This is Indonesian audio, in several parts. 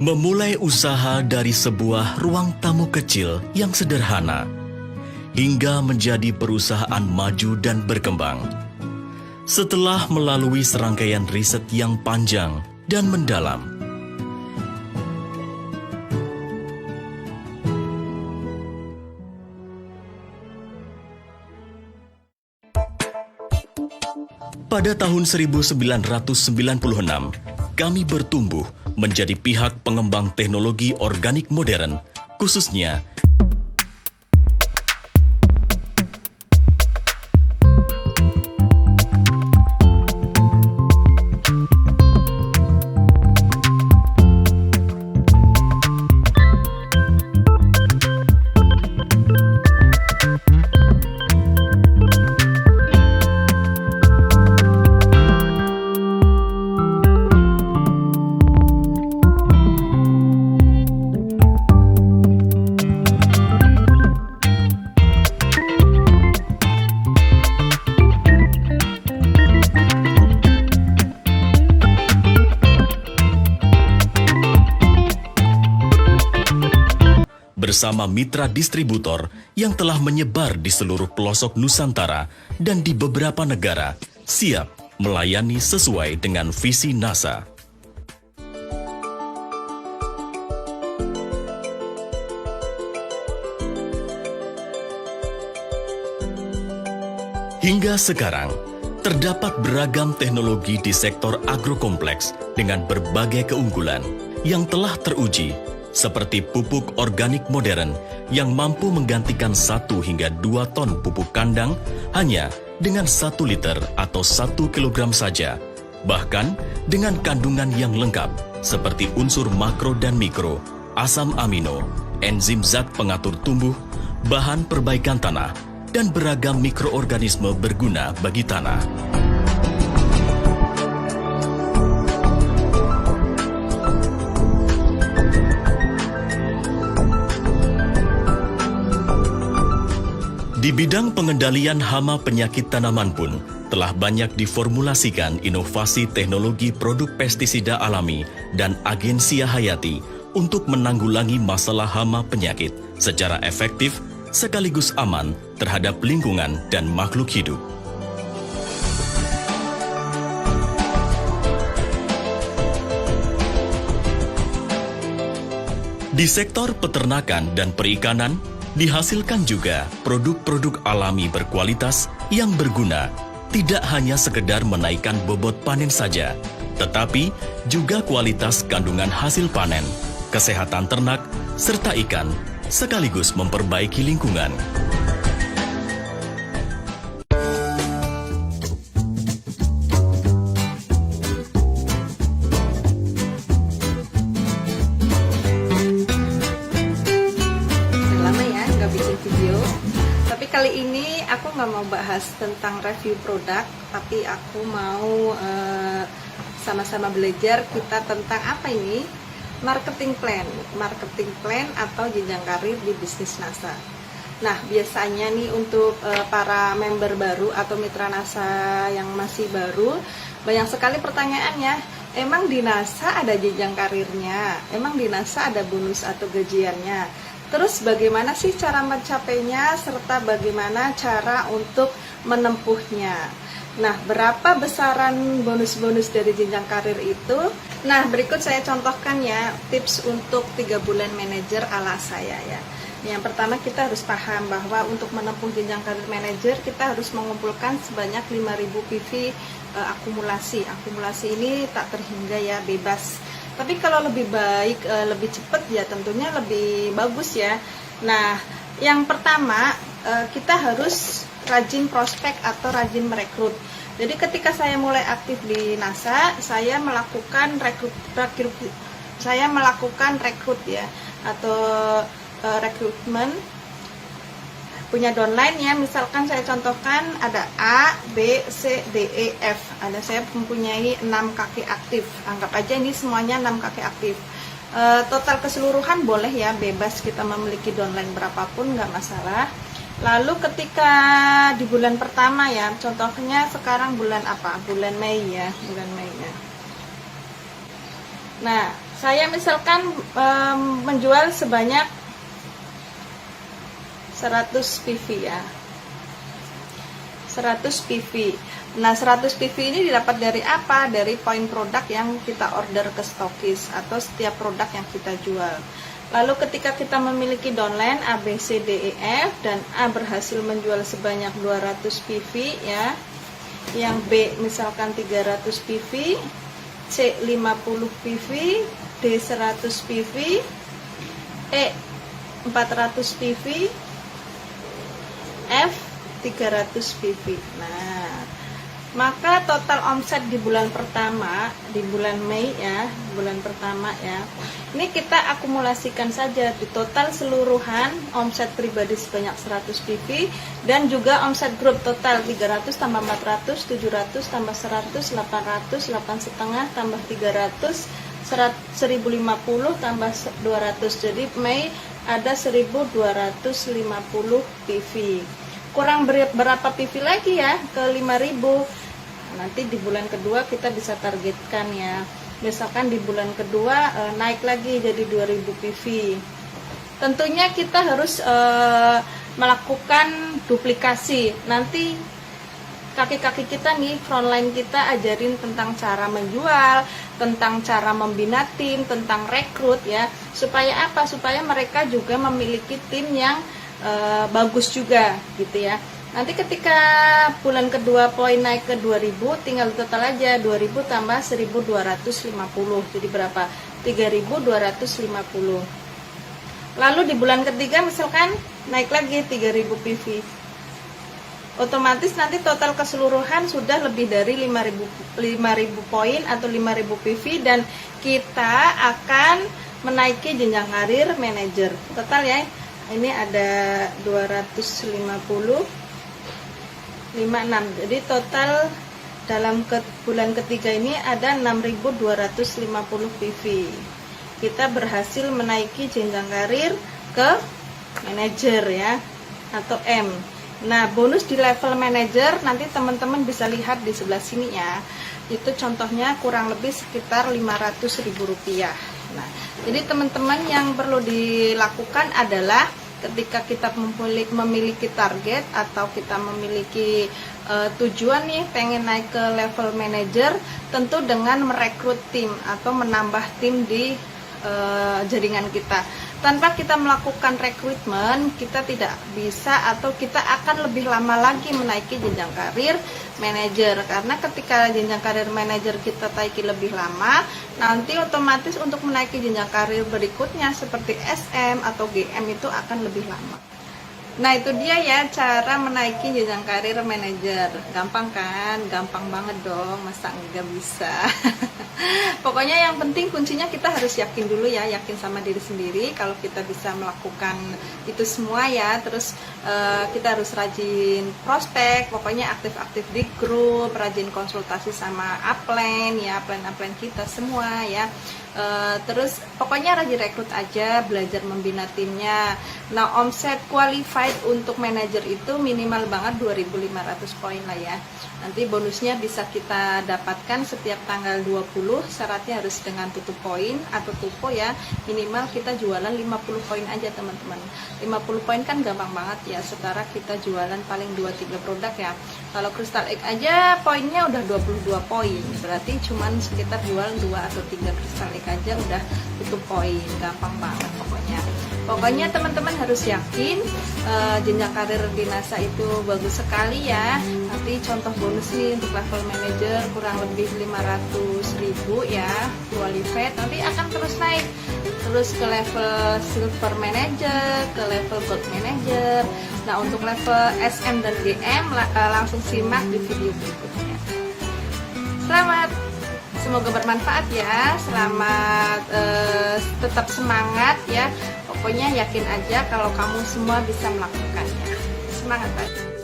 Memulai usaha dari sebuah ruang tamu kecil yang sederhana, hingga menjadi perusahaan maju dan berkembang. Setelah melalui serangkaian riset yang panjang dan mendalam, pada tahun 1996, kami bertumbuh menjadi pihak pengembang teknologi organik modern, khususnya bersama mitra distributor yang telah menyebar di seluruh pelosok Nusantara dan di beberapa negara, siap melayani sesuai dengan visi NASA. Hingga sekarang, terdapat beragam teknologi di sektor agrokompleks dengan berbagai keunggulan yang telah teruji, seperti pupuk organik modern yang mampu menggantikan 1 hingga 2 ton pupuk kandang hanya dengan 1 liter atau 1 kilogram saja. Bahkan dengan kandungan yang lengkap seperti unsur makro dan mikro, asam amino, enzim zat pengatur tumbuh, bahan perbaikan tanah, dan beragam mikroorganisme berguna bagi tanah. Di bidang pengendalian hama penyakit tanaman pun telah banyak diformulasikan inovasi teknologi produk pestisida alami dan agensia hayati untuk menanggulangi masalah hama penyakit secara efektif sekaligus aman terhadap lingkungan dan makhluk hidup. Di sektor peternakan dan perikanan, dihasilkan juga produk-produk alami berkualitas yang berguna, tidak hanya sekedar menaikkan bobot panen saja, tetapi juga kualitas kandungan hasil panen, kesehatan ternak, serta ikan, sekaligus memperbaiki lingkungan. Kali ini aku nggak mau bahas tentang review produk, tapi aku mau sama-sama belajar kita tentang apa ini? Marketing plan atau jenjang karir di bisnis NASA. Nah, biasanya nih untuk para member baru atau mitra NASA yang masih baru, banyak sekali pertanyaannya, emang di NASA ada jenjang karirnya? Emang di NASA ada bonus atau gajiannya? Terus bagaimana sih cara mencapainya, serta bagaimana cara untuk menempuhnya? Nah, berapa besaran bonus-bonus dari jenjang karir itu? Nah, berikut saya contohkan ya, tips untuk 3 bulan manajer ala saya ya. Yang pertama, kita harus paham bahwa untuk menempuh jenjang karir manajer, kita harus mengumpulkan sebanyak 5.000 PV akumulasi. Akumulasi ini tak terhingga ya, bebas. Tapi kalau lebih baik, lebih cepat ya tentunya lebih bagus ya. Nah, yang pertama kita harus rajin prospek atau rajin merekrut. Jadi ketika saya mulai aktif di NASA, saya melakukan rekrut ya, atau rekrutmen. Punya downline ya, misalkan saya contohkan ada A, B, C, D, E, F. Ada saya mempunyai 6 kaki aktif. Anggap aja ini semuanya 6 kaki aktif. Total keseluruhan boleh ya, bebas kita memiliki downline berapapun, nggak masalah. Lalu ketika di bulan pertama ya, contohnya sekarang bulan apa? Bulan Mei ya, bulan Mei ya. Nah, Saya misalkan menjual sebanyak 100 PV ya. 100 PV. Nah, 100 PV ini didapat dari apa? Dari poin produk yang kita order ke stokis atau setiap produk yang kita jual. Lalu ketika kita memiliki downline A, B, C, D, E, F dan A berhasil menjual sebanyak 200 PV ya. Yang B misalkan 300 PV, C 50 PV, D 100 PV, E 400 PV, F 300 PV. Nah, maka total omset di bulan pertama, di bulan Mei ya, bulan pertama ya. Ini kita akumulasikan saja di total seluruhan omset pribadi sebanyak 100 PV dan juga omset grup total 300 tambah 400, 700 tambah 100, 800, 8,5 tambah 300, 1050 tambah 200. Jadi Mei ada 1250 PV. Kurang berapa PV lagi ya ke 5000. Nanti di bulan kedua kita bisa targetkan ya. Misalkan di bulan kedua naik lagi jadi 2000 PV. Tentunya kita harus melakukan duplikasi. Nanti kaki-kaki kita nih, frontline kita ajarin tentang cara menjual, tentang cara membina tim, tentang rekrut ya. Supaya apa? Supaya mereka juga memiliki tim yang bagus juga gitu ya. Nanti ketika bulan kedua poin naik ke 2000, tinggal total aja 2000 tambah 1250. Jadi berapa? 3250. Lalu di bulan ketiga misalkan naik lagi 3000 PV. Otomatis nanti total keseluruhan sudah lebih dari 5000 poin atau 5000 PV dan kita akan menaiki jenjang karir manajer. Total ya. Ini ada 250 56. Jadi total dalam bulan ketiga ini ada 6250 PV. Kita berhasil menaiki jenjang karir ke manajer ya atau M. Nah, bonus di level manajer nanti teman-teman bisa lihat di sebelah sini ya. Itu contohnya kurang lebih sekitar Rp500.000. Nah, jadi teman-teman yang perlu dilakukan adalah ketika kita memiliki target atau kita memiliki tujuan nih pengen naik ke level manager, tentu dengan merekrut tim atau menambah tim di jaringan kita. Tanpa kita melakukan rekrutmen, kita tidak bisa atau kita akan lebih lama lagi menaiki jenjang karir manajer. Karena ketika jenjang karir manajer kita taiki lebih lama, nanti otomatis untuk menaiki jenjang karir berikutnya seperti SM atau GM itu akan lebih lama. Nah, itu dia ya cara menaiki jenjang karir manajer. Gampang kan? Gampang banget dong, masa enggak bisa. Pokoknya yang penting kuncinya kita harus yakin dulu ya, yakin sama diri sendiri kalau kita bisa melakukan itu semua ya. Terus kita harus rajin prospek, pokoknya aktif-aktif di grup, rajin konsultasi sama upline ya, upline kita semua ya. Terus pokoknya rajin rekrut aja, belajar membina timnya. Nah, omset qualified untuk manajer itu minimal banget 2500 poin lah ya. Nanti bonusnya bisa kita dapatkan setiap tanggal 20, syaratnya harus dengan tutup poin atau tupo ya. Minimal kita jualan 50 poin aja teman-teman. 50 poin kan gampang banget ya, setara kita jualan paling 2-3 produk ya. Kalau Crystal Egg aja poinnya udah 22 poin, berarti cuman sekitar jual 2 atau 3 Crystal Egg aja udah tutup poin. Gampang banget pokoknya. Pokoknya teman-teman harus yakin jenjang karir di NASA itu bagus sekali ya. Nanti contoh bonus nih untuk level manager kurang lebih 500.000 ya, qualified. Nanti akan terus naik terus ke level silver manager, ke level gold manager. Nah, untuk level SM dan GM langsung simak di video berikutnya. Selamat, semoga bermanfaat ya. Selamat tetap semangat ya. Pokoknya yakin aja kalau kamu semua bisa melakukannya. Semangat aja.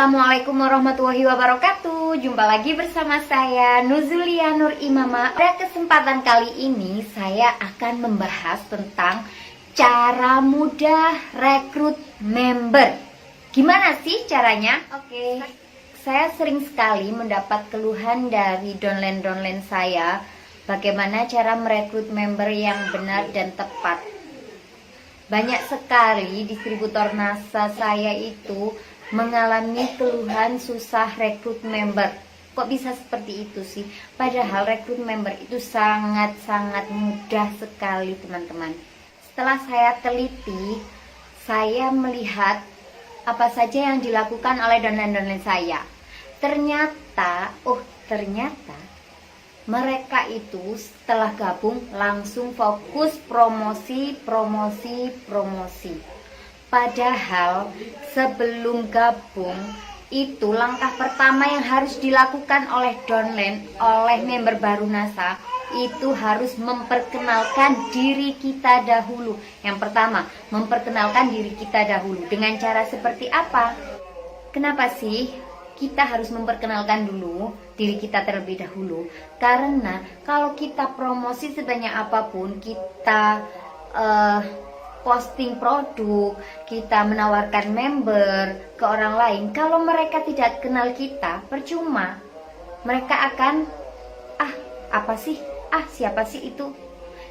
Assalamualaikum warahmatullahi wabarakatuh. Jumpa lagi bersama saya Nuzulia Nur Imama. Pada kesempatan kali ini saya akan membahas tentang cara mudah rekrut member. Gimana sih caranya? Oke. Saya sering sekali mendapat keluhan dari downline saya bagaimana cara merekrut member yang benar dan tepat. Banyak sekali distributor NASA saya itu mengalami keluhan susah rekrut member. Kok bisa seperti itu sih? Padahal rekrut member itu sangat-sangat mudah sekali, teman-teman. Setelah saya teliti, saya melihat apa saja yang dilakukan oleh downline saya. Ternyata mereka itu setelah gabung langsung fokus promosi. Padahal sebelum gabung itu langkah pertama yang harus dilakukan oleh downline, oleh member baru NASA itu harus memperkenalkan diri kita dahulu. Yang pertama, memperkenalkan diri kita dahulu. Dengan cara seperti apa? Kenapa sih kita harus memperkenalkan dulu diri kita terlebih dahulu? Karena kalau kita promosi sebanyak apapun, kita posting produk, kita menawarkan member ke orang lain, kalau mereka tidak kenal kita, percuma. Mereka akan siapa sih itu?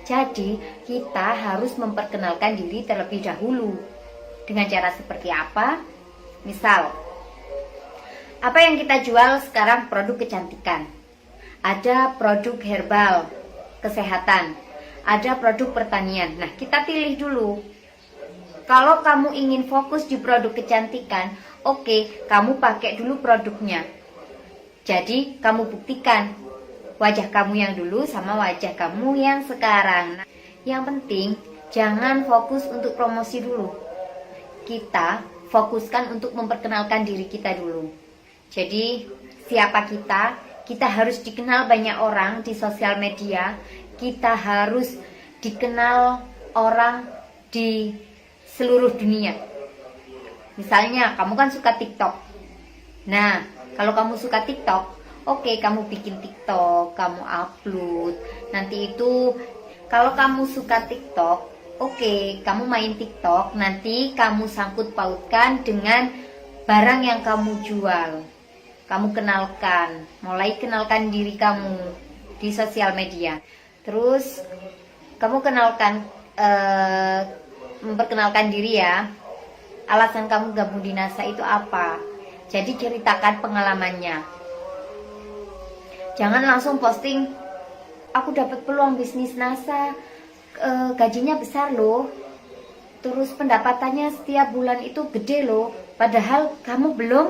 Jadi kita harus memperkenalkan diri terlebih dahulu. Dengan cara seperti apa? Misal, apa yang kita jual sekarang? Produk kecantikan, ada produk herbal, kesehatan, ada produk pertanian. Nah, kita pilih dulu. Kalau kamu ingin fokus di produk kecantikan, oke, kamu pakai dulu produknya. Jadi, kamu buktikan wajah kamu yang dulu sama wajah kamu yang sekarang. Nah, yang penting, jangan fokus untuk promosi dulu. Kita fokuskan untuk memperkenalkan diri kita dulu. Jadi, siapa kita? Kita harus dikenal banyak orang di sosial media. Kita harus dikenal orang di seluruh dunia. Misalnya kamu kan suka TikTok. Nah, kalau kamu suka TikTok, oke, kamu bikin TikTok, kamu upload. Nanti itu kalau kamu suka TikTok, oke, kamu main TikTok, nanti kamu sangkut pautkan dengan barang yang kamu jual. Kamu kenalkan, mulai kenalkan diri kamu di sosial media. Terus kamu memperkenalkan diri ya. Alasan kamu gabung di NASA itu apa? Jadi ceritakan pengalamannya. Jangan langsung posting, aku dapat peluang bisnis NASA, gajinya besar loh, terus pendapatannya setiap bulan itu gede loh. Padahal kamu belum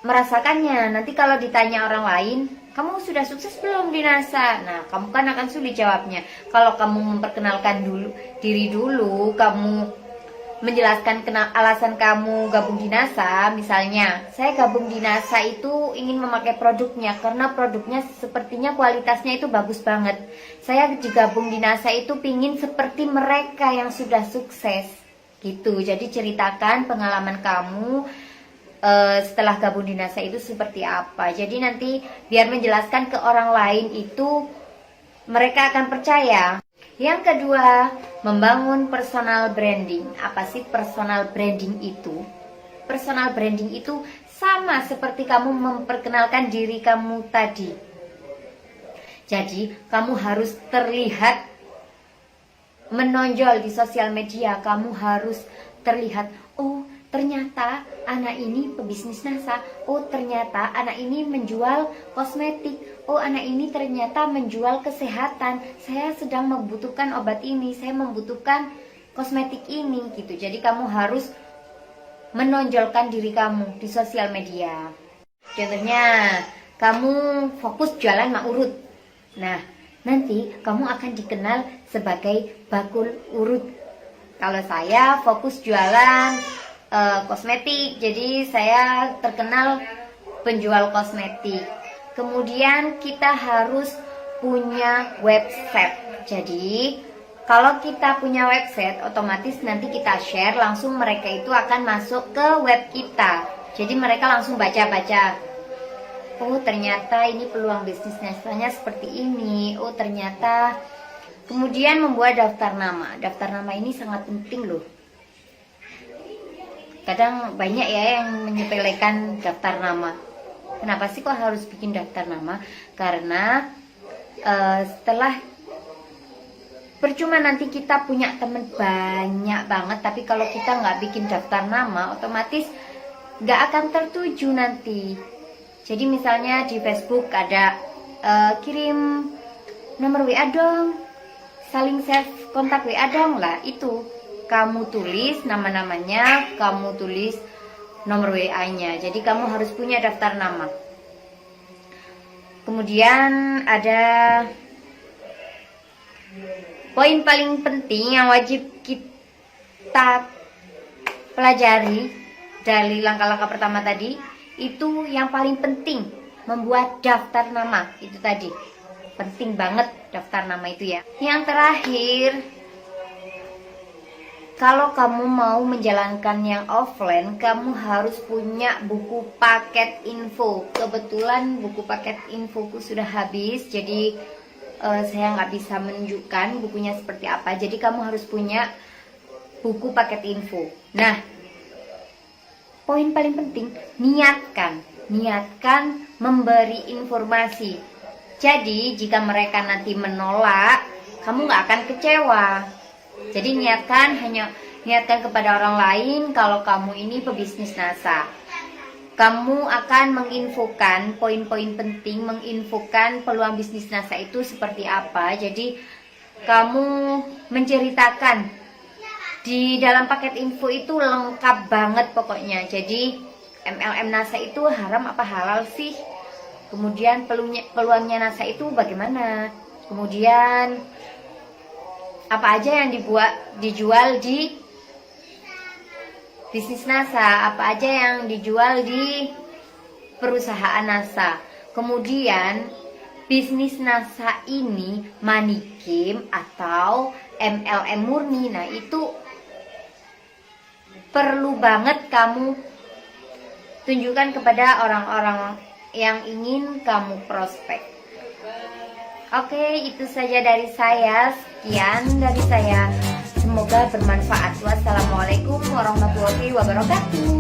merasakannya. Nanti kalau ditanya orang lain, kamu sudah sukses belum di NASA? Nah, kamu kan akan sulit jawabnya. Kalau kamu memperkenalkan diri dulu, kamu menjelaskan alasan kamu gabung di NASA. Misalnya, saya gabung di NASA itu ingin memakai produknya karena produknya sepertinya kualitasnya itu bagus banget. Saya digabung di NASA itu pingin seperti mereka yang sudah sukses gitu. Jadi ceritakan pengalaman kamu setelah gabung di NASA itu seperti apa. Jadi nanti biar menjelaskan ke orang lain itu mereka akan percaya. Yang kedua, membangun personal branding. Apa sih personal branding itu? Personal branding itu sama seperti kamu memperkenalkan diri kamu tadi. Jadi kamu harus terlihat menonjol di sosial media. Kamu harus terlihat, oh ternyata anak ini pebisnis NASA. Oh ternyata anak ini menjual kosmetik. Oh anak ini ternyata menjual kesehatan. Saya sedang membutuhkan obat ini, saya membutuhkan kosmetik ini gitu. Jadi kamu harus menonjolkan diri kamu di sosial media. Contohnya kamu fokus jualan mak urut. Nah nanti kamu akan dikenal sebagai bakul urut. Kalau saya fokus jualan kosmetik, jadi saya terkenal penjual kosmetik. Kemudian kita harus punya website. Jadi kalau kita punya website, otomatis nanti kita share langsung mereka itu akan masuk ke web kita. Jadi mereka langsung baca-baca. Oh ternyata ini peluang bisnis nasanya seperti ini. Oh ternyata. Kemudian membuat daftar nama. Daftar nama ini sangat penting loh. Kadang banyak ya yang menyepelekan daftar nama. Kenapa sih kok harus bikin daftar nama? Karena setelah percuma nanti kita punya temen banyak banget, tapi kalau kita nggak bikin daftar nama, otomatis nggak akan tertuju nanti. Jadi misalnya di Facebook ada kirim nomor WA dong, saling save kontak WA dong lah, itu kamu tulis nama-namanya, kamu tulis nomor WA-nya. Jadi kamu harus punya daftar nama. Kemudian ada poin paling penting yang wajib kita pelajari dari langkah-langkah pertama tadi, itu yang paling penting, membuat daftar nama. Itu tadi, penting banget daftar nama itu ya. Yang terakhir, kalau kamu mau menjalankan yang offline, kamu harus punya buku paket info. Kebetulan buku paket infoku sudah habis, jadi saya nggak bisa menunjukkan bukunya seperti apa. Jadi kamu harus punya buku paket info. Nah, poin paling penting, niatkan memberi informasi. Jadi jika mereka nanti menolak, kamu nggak akan kecewa. Jadi niatkan kepada orang lain kalau kamu ini pebisnis NASA. Kamu akan menginfokan poin-poin penting, menginfokan peluang bisnis NASA itu seperti apa. Jadi kamu menceritakan di dalam paket info itu lengkap banget pokoknya. Jadi MLM NASA itu haram apa halal sih? Kemudian peluangnya NASA itu bagaimana? Kemudian apa aja yang dijual di bisnis NASA, apa aja yang dijual di perusahaan NASA. Kemudian bisnis NASA ini money game atau MLM murni. Nah itu perlu banget kamu tunjukkan kepada orang-orang yang ingin kamu prospek. Oke, itu saja dari saya. Sekian dari saya. Semoga bermanfaat. Wassalamualaikum warahmatullahi wabarakatuh.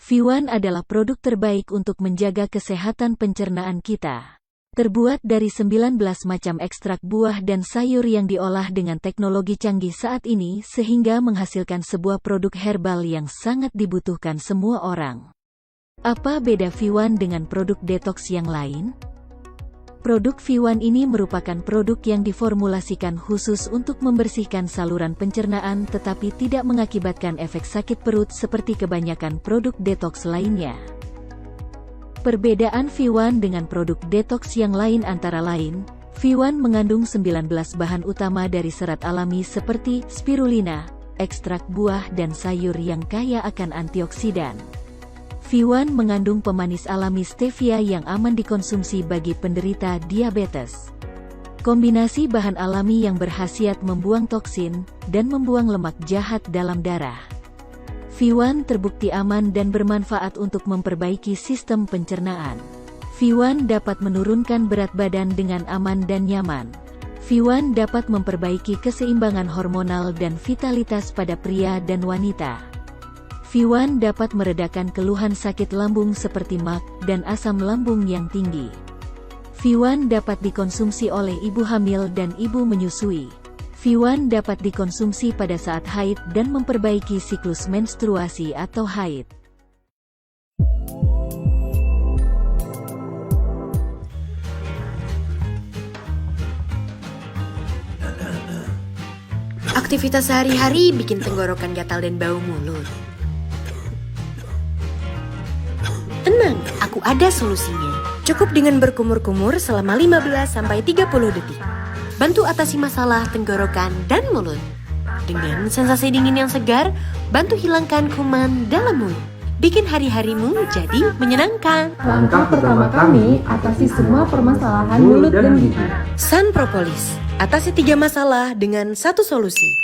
V1 adalah produk terbaik untuk menjaga kesehatan pencernaan kita. Terbuat dari 19 macam ekstrak buah dan sayur yang diolah dengan teknologi canggih saat ini sehingga menghasilkan sebuah produk herbal yang sangat dibutuhkan semua orang. Apa beda V1 dengan produk detox yang lain? Produk V1 ini merupakan produk yang diformulasikan khusus untuk membersihkan saluran pencernaan tetapi tidak mengakibatkan efek sakit perut seperti kebanyakan produk detox lainnya. Perbedaan V1 dengan produk detox yang lain antara lain, V1 mengandung 19 bahan utama dari serat alami seperti spirulina, ekstrak buah dan sayur yang kaya akan antioksidan. V1 mengandung pemanis alami stevia yang aman dikonsumsi bagi penderita diabetes. Kombinasi bahan alami yang berkhasiat membuang toksin dan membuang lemak jahat dalam darah. V1 terbukti aman dan bermanfaat untuk memperbaiki sistem pencernaan. V1 dapat menurunkan berat badan dengan aman dan nyaman. V1 dapat memperbaiki keseimbangan hormonal dan vitalitas pada pria dan wanita. V1 dapat meredakan keluhan sakit lambung seperti MAG dan asam lambung yang tinggi. V1 dapat dikonsumsi oleh ibu hamil dan ibu menyusui. V1 dapat dikonsumsi pada saat haid dan memperbaiki siklus menstruasi atau haid. Aktivitas sehari-hari bikin tenggorokan gatal dan bau mulut. Tenang, aku ada solusinya. Cukup dengan berkumur-kumur selama 15-30 detik. Bantu atasi masalah tenggorokan dan mulut. Dengan sensasi dingin yang segar, bantu hilangkan kuman dalam mulut. Bikin hari-harimu jadi menyenangkan. Langkah pertama kami atasi semua permasalahan mulut dan gigi. Sun Propolis, atasi 3 masalah dengan 1 solusi.